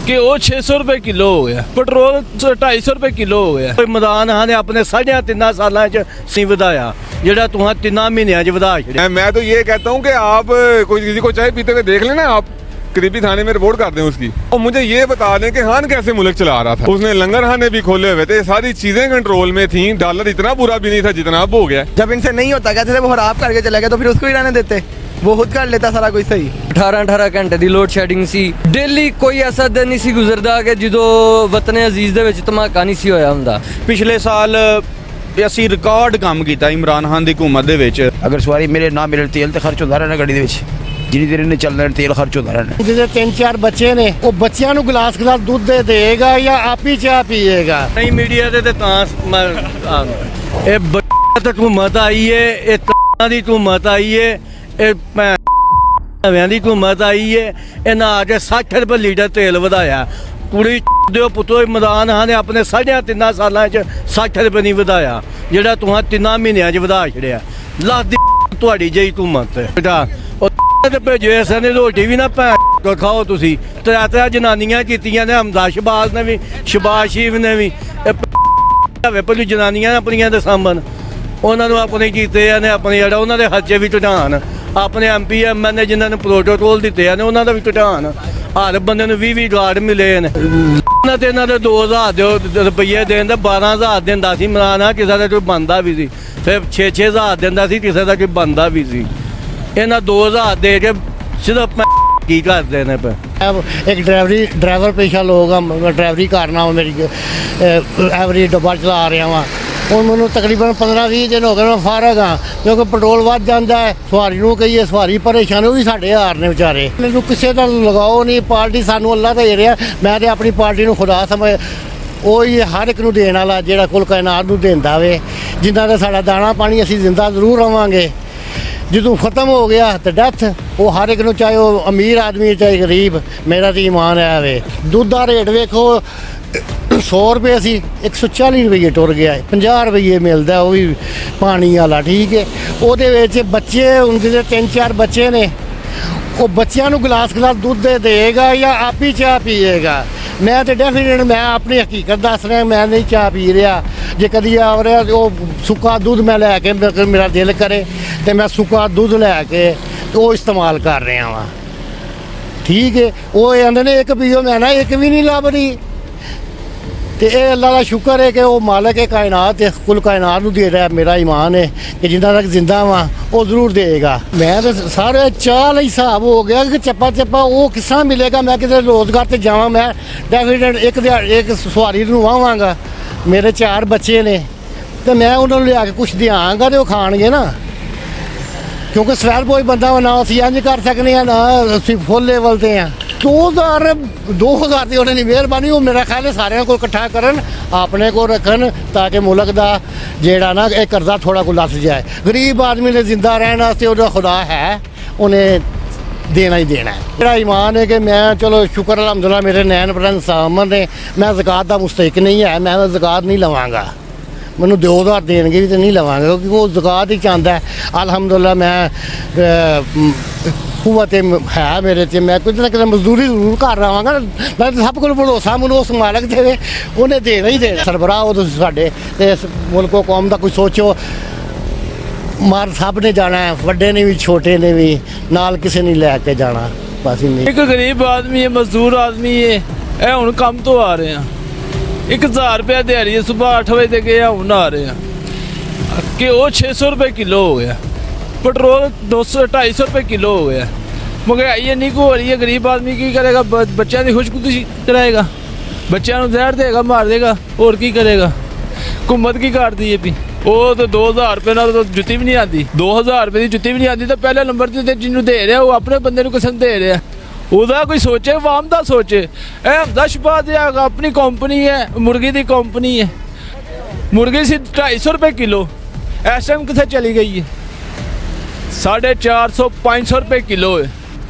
कि वो 600 रुपए किलो हो गया, पेट्रोल 250 रुपए किलो हो गया। इमरान खान ने अपने 3.5 साल सी वधाया, जेड़ा तुहां 3 महीनों च वधा छड़िया। मैं तो ये कहता हूँ कि आप कोई किसी को चाय पीते हुए देख लेना, आप करीबी थाने में रिपोर्ट कर दें उसकी, और मुझे ये बता दें कि खान कैसे मुल्क चला रहा था। उसने लंगर खाने भी खोले हुए थे, सारी चीजें कंट्रोल में थी, डॉलर इतना बुरा भी नहीं था जितना अब हो गया। जब इनसे नहीं होता कहते थे वो खराब करके चले गए, तो फिर उसको ही रहने देते, वो खुद कर लेता सारा कुछ सही। 18 घंटे ਦੀ ਲੋਡ ਸ਼ੈਡਿੰਗ ਸੀ ਡੇਲੀ, ਕੋਈ ਐਸਾ ਦਿਨ ਨਹੀਂ ਸੀ ਗੁਜ਼ਰਦਾ ਕਿ ਜਦੋਂ ਵਤਨ ਅਜ਼ੀਜ਼ ਦੇ ਵਿੱਚ ਧਮਾਕਾ ਨਹੀਂ ਸੀ ਹੋਇਆ ਹੁੰਦਾ। ਪਿਛਲੇ ਸਾਲ ਅਸੀਂ ਰਿਕਾਰਡ ਕੰਮ ਕੀਤਾ ਇਮਰਾਨ ਖਾਨ ਦੀ ਹਕੂਮਤ ਦੇ ਵਿੱਚ। अगर सवारी मेरे ना मिले तेल तो खर्च होता रहना गड्डी ਦੇ ਵਿੱਚ, जिन्नी देर इन्हें चलना तेल खर्च होता रहना। ਜਿਹਦੇ 3-4 ਬੱਚੇ ਨੇ ਉਹ ਬੱਚਿਆਂ ਨੂੰ ਗਲਾਸ ਦੁੱਧ ਦੇ ਦੇਗਾ ਜਾਂ ਆਪ ਹੀ ਚਾਹ ਪੀਏਗਾ। नहीं मीडिया ते तां ये बच्चा हुकूमत आई है, ये तां दी हुकूमत आई है, ये भैन दी हुकूमत आई है। इन्हां अज 60 रुपए लीटर तेल वधाया। कुड़ी दिओ पुत्रो, इमरान खान ने अपने 3.5 साल च 60 रुपए नहीं वधाया, जेड़ा तुहां 3 महीनों च वधा छड़िया। लख दी तुहाडी जेही हुकूमत बेटा ते भेजो ऐसे ने रोटी भी ना भैन खाओ तुसी। 3 जनानियां कीतियां ने, हमदा शबाज ने भी, शबाज शीफ ने भी। ਪਹਿਲੀ ਜਨਾਨੀਆਂ ਆਪਣੀਆਂ ਦੇ ਸਾਹਮਣ ਉਹਨਾਂ ਨੂੰ ਆਪਣੇ ਕੀਤੇ ਨੇ, ਆਪਣੇ ਜਿਹੜਾ ਉਹਨਾਂ ਦੇ ਖਰਚੇ ਵੀ ਘਟਾਉਣ, ਆਪਣੇ ਐਮਪੀ ਐਮਐਲਏ ਜਿਨ੍ਹਾਂ ਨੂੰ ਪ੍ਰੋਟੋਕੋਲ ਦਿੱਤੇ ਨੇ ਉਹਨਾਂ ਦਾ ਵੀ ਘਟਾਉਣ। ਹਰ ਬੰਦੇ ਨੂੰ 20 ਕਾਰਡ ਮਿਲੇ ਨੇ। ਇਹਨਾਂ ਤੇ ਇਹਨਾਂ ਦੇ 2000 ਦੇ ਰੁਪਈਏ ਦੇਣ ਦਾ 12000 ਦਿੰਦਾ ਸੀ ਮਰਾਣਾ, ਕਿਸੇ ਦਾ ਕੋਈ ਬੰਦਾ ਵੀ ਸੀ। ਫਿਰ 6-6000 ਦਿੰਦਾ ਸੀ, ਕਿਸੇ ਦਾ ਕੋਈ ਬੰਦਾ ਵੀ ਸੀ। ਇਹਨਾਂ 2000 ਦੇ ਕੇ ਸਿਰਫ ਕੀ ਕਰਦੇ ਨੇ ਪਏ। एक ड्राइवर पेशा लोग हम, ड्राइवरी करना मेरी एवरेज डब्बा चला रहा वा। ਹੁਣ ਮੈਨੂੰ ਤਕਰੀਬਨ 15-20 ਦਿਨ ਹੋ ਗਏ ਮੈਂ ਫਾਰਗ ਹਾਂ, ਕਿਉਂਕਿ ਪੈਟਰੋਲ ਵੱਧ ਜਾਂਦਾ ਹੈ। ਸਵਾਰੀ ਨੂੰ ਕਹੀਏ, ਸਵਾਰੀ ਪਰੇਸ਼ਾਨ, ਉਹ ਵੀ ਸਾਡੇ ਹਾਰ ਨੇ ਵਿਚਾਰੇ। ਮੈਨੂੰ ਕਿਸੇ ਦਾ ਲਗਾਓ ਨਹੀਂ, ਪਾਰਟੀ ਸਾਨੂੰ ਅੱਲਾ ਦੇ ਰਿਹਾ। ਮੈਂ ਤੇ ਆਪਣੀ ਪਾਰਟੀ ਨੂੰ ਖੁਦਾ ਸਮਝ, ਉਹ ਹੀ ਹਰ ਇੱਕ ਨੂੰ ਦੇਣ ਵਾਲਾ, ਜਿਹੜਾ ਕੁੱਲ ਕਾਇਨਾਤ ਨੂੰ ਦਿੰਦਾ ਵੇ। ਜਿੰਨਾ ਦਾ ਸਾਡਾ ਦਾਣਾ ਪਾਣੀ ਅਸੀਂ ਜ਼ਿੰਦਾ ਜ਼ਰੂਰ ਰਵਾਂਗੇ। ਜਦੋਂ ਖਤਮ ਹੋ ਗਿਆ ਤੇ ਡੈਥ, ਉਹ ਹਰ ਇੱਕ ਨੂੰ, ਚਾਹੇ ਉਹ ਅਮੀਰ ਆਦਮੀ ਚਾਹੇ ਗਰੀਬ। ਮੇਰਾ ਤਾਂ ਈਮਾਨ ਹੈ ਵੇ। ਦੁੱਧ ਦਾ ਰੇਟ ਵੇਖੋ, 100 ਰੁਪਏ ਸੀ 140 ਰੁਪਏ ਟੁਰ ਗਿਆ ਹੈ। 50 ਰੁਪਏ ਮਿਲਦਾ, ਉਹ ਵੀ ਪਾਣੀ ਵਾਲਾ, ਠੀਕ ਹੈ। ਉਹਦੇ ਵਿੱਚ ਬੱਚੇ ਹੁੰਦੇ ਨੇ, 3-4 ਬੱਚੇ ਨੇ, ਉਹ ਬੱਚਿਆਂ ਨੂੰ ਗਲਾਸ ਦੁੱਧ ਦੇ ਦੇਗਾ ਜਾਂ ਆਪ ਹੀ ਚਾਹ ਪੀਏਗਾ। ਮੈਂ ਤਾਂ ਡੈਫੀਨੇਟ, ਮੈਂ ਆਪਣੀ ਹਕੀਕਤ ਦੱਸ ਰਿਹਾ, ਮੈਂ ਨਹੀਂ ਚਾਹ ਪੀ ਰਿਹਾ। ਜੇ ਕਦੀ ਆ ਰਿਹਾ ਉਹ ਸੁੱਕਾ ਦੁੱਧ ਮੈਂ ਲੈ ਕੇ, ਮੇਰਾ ਦਿਲ ਕਰੇ ਤੇ ਮੈਂ ਸੁੱਕਾ ਦੁੱਧ ਲੈ ਕੇ ਉਹ ਇਸਤੇਮਾਲ ਕਰ ਰਿਹਾ ਵਾਂ, ਠੀਕ ਹੈ। ਉਹ ਕਹਿੰਦੇ ਨੇ ਇੱਕ ਪੀਓ, ਮੈਂ ਨਾ ਇੱਕ ਵੀ ਨਹੀਂ ਲੱਭ ਰਹੀ। ਤੇ ਇਹ ਅੱਲਾ ਦਾ ਸ਼ੁਕਰ ਹੈ ਕਿ ਉਹ ਮਾਲਕ ਹੈ ਕਾਇਨਾਤ ਤੇ ਕੁੱਲ ਕਾਇਨਾਤ ਨੂੰ ਦੇ ਰਿਹਾ। ਮੇਰਾ ਈਮਾਨ ਹੈ ਕਿ ਜਿੰਨਾ ਤੱਕ ਜ਼ਿੰਦਾ ਵਾਂ ਉਹ ਜ਼ਰੂਰ ਦੇਗਾ। ਮੈਂ ਤਾਂ ਸਾਰੇ ਚਾਹ ਲਈ ਹਿਸਾਬ ਹੋ ਗਿਆ ਕਿ ਚੱਪਾ ਉਹ ਕਿੱਸਾ ਮਿਲੇਗਾ। ਮੈਂ ਕਿਤੇ ਰੋਜ਼ਗਾਰ ਤੇ ਜਾਵਾਂ, ਮੈਂ ਡੈਫੀਨੇਟ ਇੱਕ ਸਵਾਰੀ ਨੂੰ ਵਾਵਾਂਗਾ। ਮੇਰੇ 4 ਬੱਚੇ ਨੇ ਤੇ ਮੈਂ ਉਹਨਾਂ ਨੂੰ ਲਿਆ ਕੇ ਕੁਛ ਦਿਆਂਗਾ ਤੇ ਉਹ ਖਾਣਗੇ ਨਾ, ਕਿਉਂਕਿ ਸਵੈਰ ਬੋਝ ਬੰਦਾ ਨਾ ਅਸੀਂ ਇੰਝ ਕਰ ਸਕਦੇ ਹਾਂ, ਨਾ ਅਸੀਂ ਫੁੱਲ ਲੈਵਲ ਤੇ ਹਾਂ। 2000 ਦੀ ਉਹਨਾਂ ਦੀ ਮਿਹਰਬਾਨੀ, ਉਹ ਮੇਰਾ ਖਿਆਲ ਹੈ ਸਾਰਿਆਂ ਕੋਲ ਇਕੱਠਾ ਕਰਨ, ਆਪਣੇ ਕੋਲ ਰੱਖਣ, ਤਾਂ ਕਿ ਮੁਲਕ ਦਾ ਜਿਹੜਾ ਨਾ ਇਹ ਕਰਜ਼ਾ ਥੋੜਾ ਕੋ ਲੱਥ ਜਾਏ। ਗਰੀਬ ਆਦਮੀ ਨੇ ਜ਼ਿੰਦਾ ਰਹਿਣ ਵਾਸਤੇ ਉਹਦਾ ਖੁਦਾ ਹੈ, ਉਹਨੇ ਦੇਣਾ ਹੀ ਦੇਣਾ ਹੈ। ਮੇਰਾ ਈਮਾਨ ਹੈ ਕਿ ਮੈਂ, ਚਲੋ ਸ਼ੁਕਰ ਅਲਹਮਦੁਲਿਲਾ, ਮੇਰੇ ਨੈਣ ਪ੍ਰੰਦ ਸਾਮਨ ਨੇ। ਮੈਂ ਜ਼ਕਾਤ ਦਾ ਮੁਸਤਹਿਕ ਨਹੀਂ ਹੈ, ਮੈਂ ਜ਼ਕਾਤ ਨਹੀਂ ਲਵਾਂਗਾ। ਮੈਨੂੰ 2000 ਦੇਣਗੇ ਵੀ ਤਾਂ ਨਹੀਂ ਲਵਾਂਗਾ, ਕਿਉਂਕਿ ਉਹ ਜ਼ਕਾਤ ਹੀ ਚਾਹੁੰਦਾ ਹੈ। ਅਲਹਮਦੁਲਿਲਾ ਮੈਂ ਕੂਵਤ ਹੈ ਮੇਰੇ 'ਚ, ਮੈਂ ਕੁਝ ਨਾ ਕੁਝ ਮਜ਼ਦੂਰੀ ਜ਼ਰੂਰ ਕਰ ਰਹਾਂਗਾ। ਮੈਂ ਸਭ ਕੋਲ ਭਰੋਸਾ, ਮੈਨੂੰ ਉਸ ਮਾਲਕ ਦੇ, ਉਹਨੇ ਦੇਣਾ ਹੀ ਦੇਣਾ। ਸਰਬਰਾਹ ਉਹ ਤੁਸੀਂ ਸਾਡੇ ਤੇ ਇਸ ਮੁਲਕੋ ਕੌਮ ਦਾ ਕੁਝ ਸੋਚੋ। ਮਾਰ ਸਭ ਨੇ ਜਾਣਾ ਹੈ, ਵੱਡੇ ਨੇ ਵੀ ਛੋਟੇ ਨੇ ਵੀ, ਨਾਲ ਕਿਸੇ ਨੇ ਲੈ ਕੇ ਜਾਣਾ। ਬਸ ਇੰਨੀ। ਇੱਕ ਗਰੀਬ ਆਦਮੀ ਹੈ, ਮਜ਼ਦੂਰ ਆਦਮੀ ਹੈ, ਇਹ ਹੁਣ ਕੰਮ ਤੋਂ ਆ ਰਹੇ ਆ। 1000 रुपया दिहाड़ी है, सुबह 8 बजे तक गया, हूँ आ रहे हैं कि वो 600 रुपये किलो हो गया, पेट्रोल 200-250 रुपये किलो हो गया। महंगाई इन्नी को हो रही है, गरीब आदमी की करेगा? बच्चों की खुशकुशी कराएगा, बच्चों को जहर देगा, मार देगा, और की करेगा? हुकूमत की काट दी है भी। वो तो 2000 रुपये ना तो जुत्ती भी नहीं आती, 2000 रुपये की जुत्ती भी नहीं आती। तो पहले नंबर से जिन्होंने दे रहा वो अपने बंदे को किस्म दे रहा, ਉਹਦਾ ਕੋਈ ਸੋਚੇ, ਆਵਾਮ ਦਾ ਸੋਚੇ। ਇਹ ਹਮਦਾ ਸ਼ਬਾਜ਼ ਆਪਣੀ ਕੰਪਨੀ ਹੈ, ਮੁਰਗੀ ਦੀ ਕੰਪਨੀ ਹੈ। ਮੁਰਗੀ ਸੀ 250 ਰੁਪਏ ਕਿਲੋ, ਇਸ ਟਾਈਮ ਕਿੱਥੇ ਚਲੀ ਗਈ ਹੈ? 450-500 ਰੁਪਏ ਕਿਲੋ ਹੈ।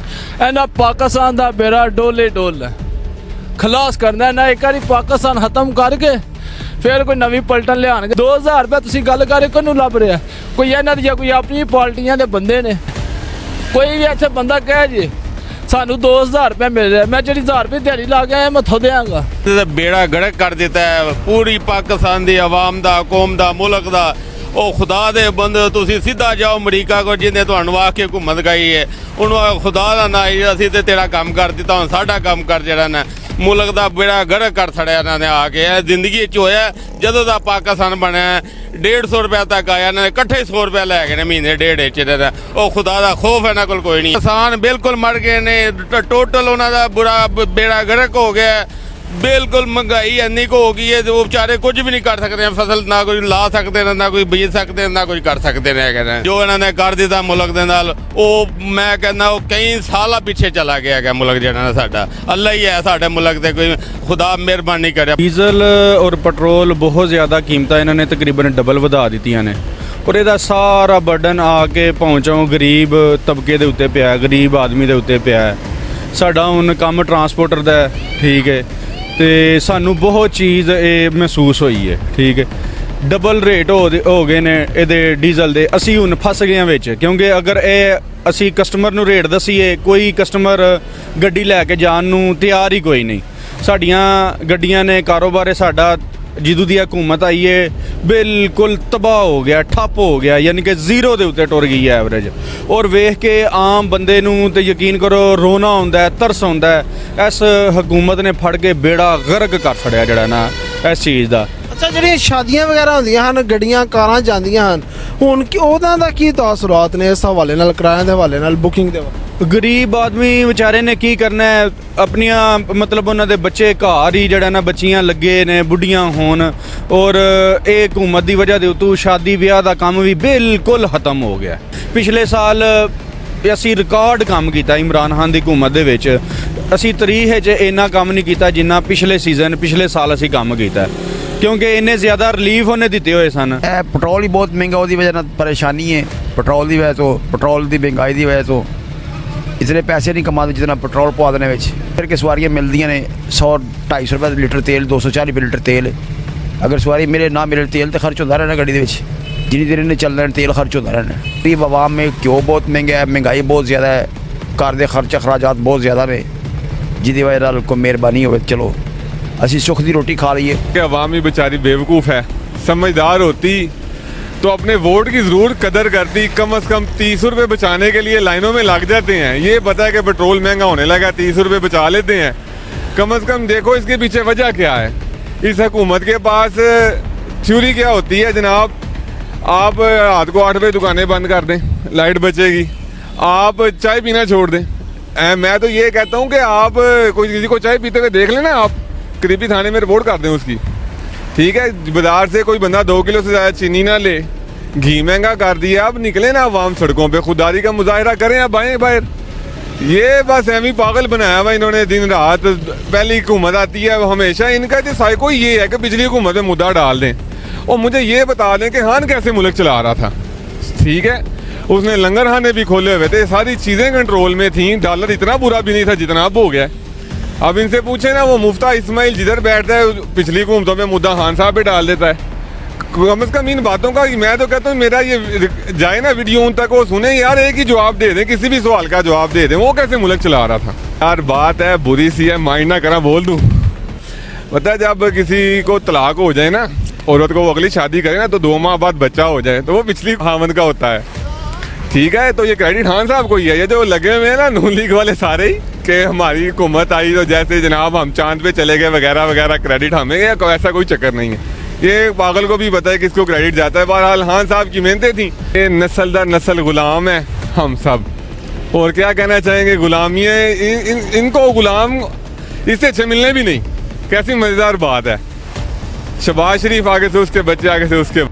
ਇਹਨਾਂ ਪਾਕਿਸਤਾਨ ਦਾ ਬੇੜਾ ਡੋਲੇ ਹੈ, ਖਲਾਸ ਕਰਨਾ ਨਾ। ਇੱਕ ਵਾਰੀ ਪਾਕਿਸਤਾਨ ਖਤਮ ਕਰਕੇ ਫਿਰ ਕੋਈ ਨਵੀਂ ਪਲਟਨ ਲਿਆਣਗੇ। 2000 ਰੁਪਏ ਤੁਸੀਂ ਗੱਲ ਕਰੇ ਕਿਹਨੂੰ ਲੱਭ ਰਿਹਾ? ਕੋਈ ਇਹਨਾਂ ਦੀ ਜਾਂ ਕੋਈ ਆਪਣੀ ਪਾਰਟੀਆਂ ਦੇ ਬੰਦੇ ਨੇ? ਕੋਈ ਵੀ ਇੱਥੇ ਬੰਦਾ ਕਹੇ ਜੀ ਸਾਨੂੰ 2000 ਰੁਪਏ ਮਿਲ ਰਿਹਾ, ਮੈਂ ਜਿਹੜੀ 1000 ਰੁਪਏ ਦਿਹਾੜੀ ਲਾ ਕੇ ਆਇਆ ਮੈਂ ਉੱਥੋਂ ਦਿਆਂਗਾ। ਇਹਦਾ ਬੇੜਾ ਗੜਕ ਕਰ ਦਿੱਤਾ ਹੈ ਪੂਰੀ ਪਾਕਿਸਤਾਨ ਦੀ ਆਵਾਮ ਦਾ, ਕੌਮ ਦਾ, ਮੁਲਕ ਦਾ। ਉਹ ਖੁਦਾ ਦੇ ਬੰਦੇ, ਤੁਸੀਂ ਸਿੱਧਾ ਜਾਓ ਅਮਰੀਕਾ ਕੋਲ, ਜਿਹਨੇ ਤੁਹਾਨੂੰ ਆ ਕੇ ਘੁੰਮਣ ਗਈ ਹੈ, ਉਹਨੂੰ ਆਖੋ ਖੁਦਾ ਦਾ ਨਾਂ ਹੈ, ਅਸੀਂ ਤੇ ਤੇਰਾ ਕੰਮ ਕਰ ਦਿੱਤਾ, ਹੁਣ ਸਾਡਾ ਕੰਮ ਕਰ ਜਿਹੜਾ ਨਾ ਮੁਲਕ ਦਾ ਬੇੜਾ ਗੜਕ ਕਰ ਛੜਿਆ ਇਹਨਾਂ ਨੇ ਆ ਕੇ। ਇਹ ਜ਼ਿੰਦਗੀ 'ਚ ਹੋਇਆ ਜਦੋਂ ਦਾ ਪਾਕਿਸਤਾਨ ਬਣਿਆ। 150 ਰੁਪਏ ਤੱਕ ਆਇਆ, ਇਹਨਾਂ ਨੇ ਇਕੱਠੇ 100 ਰੁਪਏ ਲੈ ਗਏ ਨੇ ਮਹੀਨੇ ਡੇਢ 'ਚ। ਉਹ ਖੁਦਾ ਦਾ ਖੌਫ ਇਹਨਾਂ ਕੋਲ ਕੋਈ ਨਹੀਂ। ਕਿਸਾਨ ਬਿਲਕੁਲ ਮਰ ਗਏ ਨੇ, ਟੋਟਲ ਉਹਨਾਂ ਦਾ ਬੁਰਾ ਬੇੜਾ ਗੜਕ ਹੋ ਗਿਆ। ਬਿਲਕੁਲ ਮਹਿੰਗਾਈ ਇੰਨੀ ਕੁ ਹੋ ਗਈ ਹੈ ਤੇ ਉਹ ਵਿਚਾਰੇ ਕੁਝ ਵੀ ਨਹੀਂ ਕਰ ਸਕਦੇ। ਫਸਲ ਨਾ ਕੋਈ ਲਾ ਸਕਦੇ ਨੇ, ਨਾ ਕੋਈ ਬੀਜ ਸਕਦੇ ਨੇ, ਨਾ ਕੁਝ ਕਰ ਸਕਦੇ ਨੇ ਹੈਗੇ ਨੇ। ਜੋ ਇਹਨਾਂ ਨੇ ਕਰ ਦਿੱਤਾ ਮੁਲਕ ਦੇ ਨਾਲ, ਉਹ ਮੈਂ ਕਹਿੰਦਾ ਉਹ ਕਈ ਸਾਲਾਂ ਪਿੱਛੇ ਚਲਾ ਗਿਆ ਹੈਗਾ ਮੁਲਕ ਜਿਹੜਾ ਨਾ ਸਾਡਾ। ਅੱਲਾ ਹੀ ਹੈ ਸਾਡੇ ਮੁਲਕ ਤੇ, ਕੋਈ ਖੁਦਾ ਮਿਹਰਬਾਨੀ ਕਰੇ। ਡੀਜ਼ਲ ਔਰ ਪੈਟਰੋਲ ਬਹੁਤ ਜ਼ਿਆਦਾ ਕੀਮਤਾਂ ਇਹਨਾਂ ਨੇ ਤਕਰੀਬਨ ਡਬਲ ਵਧਾ ਦਿੱਤੀਆਂ ਨੇ, ਔਰ ਇਹਦਾ ਸਾਰਾ ਬਰਡਨ ਆ ਕੇ ਪਹੁੰਚਾਉ ਗਰੀਬ ਤਬਕੇ ਦੇ ਉੱਤੇ ਪਿਆ, ਗਰੀਬ ਆਦਮੀ ਦੇ ਉੱਤੇ ਪਿਆ। ਸਾਡਾ ਹੁਣ ਕੰਮ ਟਰਾਂਸਪੋਰਟਰ ਦਾ ਹੈ, ਠੀਕ ਹੈ, ਤੇ ਸਾਨੂੰ ਬਹੁਤ ਚੀਜ਼ ਇਹ ਮਹਿਸੂਸ ਹੋਈ ਹੈ, ਠੀਕ ਹੈ। ਡਬਲ ਰੇਟ ਹੋ ਗਏ ਨੇ ਇਹਦੇ ਡੀਜ਼ਲ ਦੇ। ਅਸੀਂ ਹੁਣ ਫਸ ਗਏ ਹਾਂ ਵਿੱਚ, ਕਿਉਂਕਿ ਅਗਰ ਇਹ ਅਸੀਂ ਕਸਟਮਰ ਨੂੰ ਰੇਟ ਦਸੀਏ, ਕੋਈ ਕਸਟਮਰ ਗੱਡੀ ਲੈ ਕੇ ਜਾਣ ਨੂੰ ਤਿਆਰ ਹੀ ਕੋਈ ਨਹੀਂ। ਸਾਡੀਆਂ ਗੱਡੀਆਂ ਨੇ, ਕਾਰੋਬਾਰ ਸਾਡਾ ਜਦੋਂ ਦੀ ਹਕੂਮਤ ਆਈ ਹੈ ਬਿਲਕੁਲ ਤਬਾਹ ਹੋ ਗਿਆ, ਠੱਪ ਹੋ ਗਿਆ, ਯਾਨੀ ਕਿ ਜ਼ੀਰੋ ਦੇ ਉੱਤੇ ਟੁਰ ਗਈ ਹੈ ਐਵਰੇਜ। ਔਰ ਵੇਖ ਕੇ ਆਮ ਬੰਦੇ ਨੂੰ ਤੇ ਯਕੀਨ ਕਰੋ ਰੋਣਾ ਆਉਂਦਾ ਹੈ, ਤਰਸ ਆਉਂਦਾ ਹੈ। ਇਸ ਹਕੂਮਤ ਨੇ ਫੜ ਕੇ ਬੇੜਾ ਗਰਕ ਕਰ ਛੜਿਆ ਜਿਹੜਾ ਨਾ ਇਸ ਚੀਜ਼ ਦਾ। ਅੱਛਾ, ਜਿਹੜੀਆਂ ਸ਼ਾਦੀਆਂ ਵਗੈਰਾ ਹੁੰਦੀਆਂ ਹਨ, ਗੱਡੀਆਂ ਕਾਰਾਂ ਜਾਂਦੀਆਂ ਹਨ, ਹੁਣ ਉਹਨਾਂ ਦਾ ਕੀ ਤਾਸੁਰਾਤ ਨੇ ਇਸ ਹਵਾਲੇ ਨਾਲ, ਕਿਰਾਏ ਦੇ ਹਵਾਲੇ ਨਾਲ, ਬੁਕਿੰਗ ਦੇ ਹਵਾਲੇ? ਗਰੀਬ ਆਦਮੀ ਵਿਚਾਰੇ ਨੇ ਕੀ ਕਰਨਾ ਹੈ, ਆਪਣੀਆਂ ਮਤਲਬ ਉਹਨਾਂ ਦੇ ਬੱਚੇ ਘਰ ਹੀ ਜਿਹੜਾ ਨਾ ਬੱਚੀਆਂ ਲੱਗੇ ਨੇ, ਬੁੱਢੀਆਂ ਹੋਣ, ਔਰ ਇਹ ਹਕੂਮਤ ਦੀ ਵਜ੍ਹਾ ਦੇ ਉੱਤੋਂ ਸ਼ਾਦੀ ਵਿਆਹ ਦਾ ਕੰਮ ਵੀ ਬਿਲਕੁਲ ਖਤਮ ਹੋ ਗਿਆ। ਪਿਛਲੇ ਸਾਲ ਅਸੀਂ ਰਿਕਾਰਡ ਕੰਮ ਕੀਤਾ ਇਮਰਾਨ ਖਾਨ ਦੀ ਹਕੂਮਤ ਦੇ ਵਿੱਚ। ਅਸੀਂ ਤਾਰੀਖ 'ਚ ਇੰਨਾ ਕੰਮ ਨਹੀਂ ਕੀਤਾ ਜਿੰਨਾ ਪਿਛਲੇ ਪਿਛਲੇ ਸਾਲ ਅਸੀਂ ਕੰਮ ਕੀਤਾ, ਕਿਉਂਕਿ ਇੰਨੇ ਜ਼ਿਆਦਾ ਰਿਲੀਫ ਉਹਨੇ ਦਿੱਤੇ ਹੋਏ ਸਨ। ਪੈਟਰੋਲ ਹੀ ਬਹੁਤ ਮਹਿੰਗਾ, ਉਹਦੀ ਵਜ੍ਹਾ ਨਾਲ ਪਰੇਸ਼ਾਨੀ ਹੈ। ਪੈਟਰੋਲ ਦੀ ਵਜ੍ਹਾ ਤੋਂ, ਪੈਟਰੋਲ ਦੀ ਮਹਿੰਗਾਈ ਦੀ ਵਜ੍ਹਾ ਤੋਂ इतने पैसे नहीं कमाते जितना पेट्रोल पवा देने में। फिर के सवारियाँ मिलदियाँ ने 100-250 रुपये लीटर तेल, 240 रुपये लीटर तेल। अगर सवारी मिले ना मिले तेल तो खर्च होता रहना गड्डी दे विच, जिन्नी देर इन्हें चलना तेल खर्च होता रहना। गरीब आवाम में घ्यो बहुत महंगा है, महंगाई बहुत ज़्यादा है, घर के खर्च अखराजात बहुत ज़्यादा ने, जिसकी वजह नाल कोई मेहरबानी हो चलो असी सुख की रोटी खा लीए। कि आवाम ही बेचारी बेवकूफ़ है, समझदार होती तो अपने वोट की ज़रूर कदर करती। कम से कम 30 रुपये बचाने के लिए लाइनों में लग जाते हैं। ये पता है कि पेट्रोल महंगा होने लगा, 30 रुपये बचा लेते हैं। कम से कम देखो इसके पीछे वजह क्या है। इस हुकूमत के पास थ्योरी क्या होती है जनाब, आप रात को 8 बजे दुकानें बंद कर दें, लाइट बचेगी, आप चाय पीना छोड़ दें। मैं तो ये कहता हूँ कि आप कोई किसी को चाय पीते हुए देख लेना, आप करीबी थाने में रिपोर्ट कर दें उसकी, ठीक है। बाजार से कोई बंदा 2 किलो से ज़्यादा चीनी ना ले, घी महंगा कर दिया, अब निकले ना आवाम सड़कों पे, खुदारी का मुजाहरा करें, अब आएँ बाहर। ये बस एम ही पागल बनाया हुआ इन्होंने दिन रात। पहली हुकूमत आती है हमेशा इनका जो साइको ये है कि पिछली हुकूमत में मुद्दा डाल दें और मुझे ये बता दें कि खान कैसे मुल्क चला रहा था, ठीक है। उसने लंगर खाने भी खोले हुए थे, सारी चीज़ें कंट्रोल में थी, डॉलर इतना बुरा भी नहीं था जितना अब हो गया। अब इनसे पूछे ना, वो मुफ्ता इस्माइल जिधर बैठता है पिछली हुकूमतों में मुद्दा खान साहब पे डाल देता है। कम से कम इन बातों का मैं तो कहता हूँ मेरा ये जाए ना वीडियो उन तक, वो सुने यार, एक ही जवाब दे दें, किसी भी सवाल का जवाब दे दें, वो कैसे मुल्क चला रहा था। यार बात है बुरी सी है, माइंड ना करा बोल दूँ। पता है जब किसी को तलाक हो जाए ना, औरत को वो अगली शादी करे ना, तो 2 माह बाद बच्चा हो जाए तो वो पिछली खामद का होता है, ठीक है। तो ये क्रेडिट खान साहब को ही है, ये जो लगे हुए हैं ना नून लीग वाले सारे ही, कि हमारी हुकूमत आई तो जैसे जनाब हम चांद पे चले गए वगैरह वगैरह, क्रेडिट हमें, या ऐसा कोई चक्कर नहीं है। ये पागल को भी पता है किसको क्रेडिट जाता है। बहरहाल खान साहब की मेहनतें थी। ये नस्ल दर नस्ल गुलाम है हम सब, और क्या कहना चाहेंगे, गुलामी है। इनको गुलाम इससे अच्छे मिलने भी नहीं। कैसी मज़ेदार बात है। शहबाज शरीफ आगे से उसके बच्चे, आगे से उसके